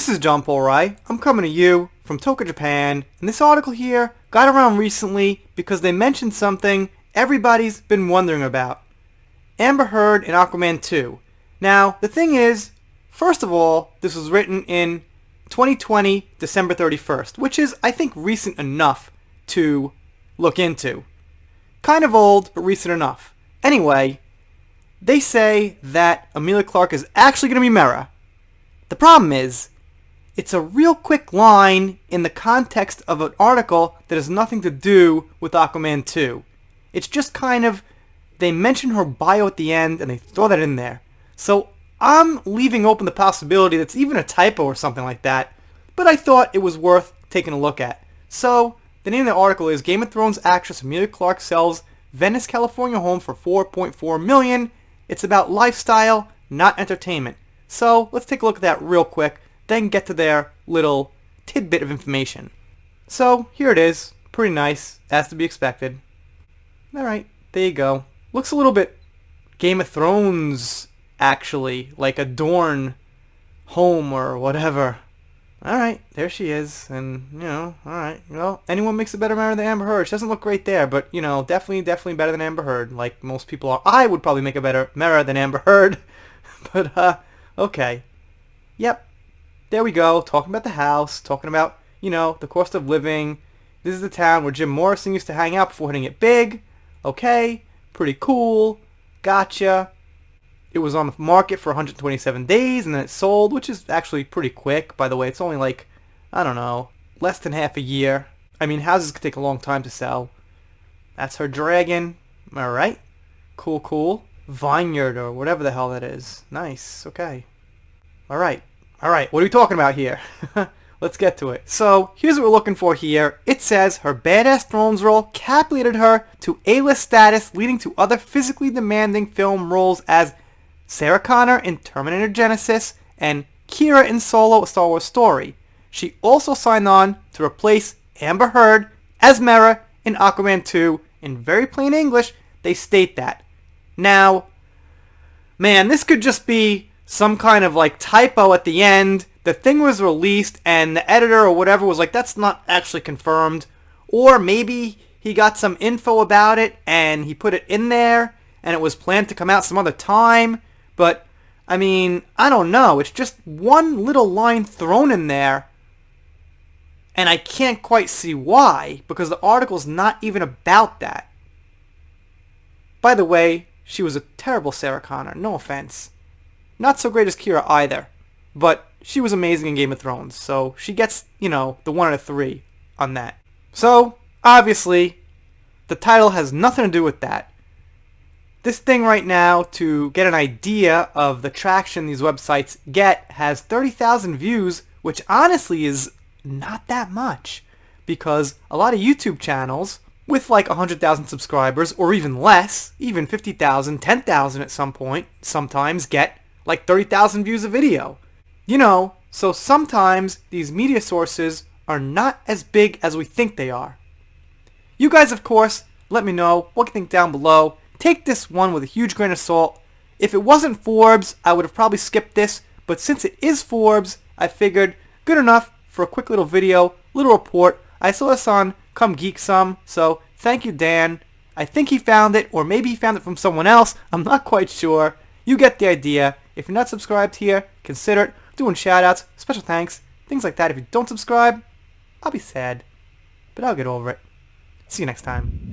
This is John Paul Rai. I'm coming to you from Tokyo, Japan, and this article here got around recently because they mentioned something everybody's been wondering about. Amber Heard in Aquaman 2. Now, the thing is, first of all, this was written in 2020, December 31st, which is, I think, recent enough to look into. Kind of old, but recent enough. Anyway, they say that Emilia Clarke is actually going to be Mera. The problem is, it's a real quick line in the context of an article that has nothing to do with Aquaman 2. It's just kind of, they mention her bio at the end and they throw that in there. So I'm leaving open the possibility that's even a typo or something like that, but I thought it was worth taking a look at. So the name of the article is Game of Thrones actress Emilia Clarke sells Venice, California home for $4.4 million. It's about lifestyle, not entertainment. So let's take a look at that real quick, then get to their little tidbit of information. So here it is. Pretty nice, as to be expected. Alright, there you go. Looks a little bit Game of Thrones, actually, like a Dorne home or whatever. Alright, there she is, and, alright, anyone makes a better Mera than Amber Heard. She doesn't look great there, but, definitely better than Amber Heard, like most people are. I would probably make a better Mera than Amber Heard, but, okay. Yep, there we go, talking about the house, talking about, the cost of living. This is the town where Jim Morrison used to hang out before hitting it big. Okay, pretty cool, gotcha. It was on the market for 127 days, and then it sold, which is actually pretty quick. By the way, it's only like, I don't know, less than half a year. I mean, houses could take a long time to sell. That's her dragon. Alright. Cool. Vineyard, or whatever the hell that is. Nice, okay. Alright, what are we talking about here? Let's get to it. So, here's what we're looking for here. It says, her badass Thrones role catapulted her to A-list status, leading to other physically demanding film roles as Sarah Connor in Terminator Genesis, and Kira in Solo: A Star Wars Story. She also signed on to replace Amber Heard as Mera in Aquaman 2. In very plain English, they state that. Now, man, this could just be some kind of like typo at the end. The thing was released and the editor or whatever was like, that's not actually confirmed. Or maybe he got some info about it and he put it in there and it was planned to come out some other time. But, I mean, I don't know. It's just one little line thrown in there. And I can't quite see why, because the article's not even about that. By the way, she was a terrible Sarah Connor. No offense. Not so great as Kira either. But she was amazing in Game of Thrones. So she gets, the 1 out of 3 on that. So, obviously, the title has nothing to do with that. This thing right now, to get an idea of the traction these websites get, has 30,000 views, which honestly is not that much. Because a lot of YouTube channels with like 100,000 subscribers, or even less, even 50,000, 10,000 at some point, sometimes get like 30,000 views a video. So sometimes these media sources are not as big as we think they are. You guys, of course, let me know what you think down below. Take this one with a huge grain of salt. If it wasn't Forbes, I would have probably skipped this, but since it is Forbes, I figured good enough for a quick little video, little report. I saw this on Come Geek Some, so thank you, Dan. I think he found it, or maybe he found it from someone else. I'm not quite sure. You get the idea. If you're not subscribed here, consider it. Doing shoutouts, special thanks, things like that. If you don't subscribe, I'll be sad, but I'll get over it. See you next time.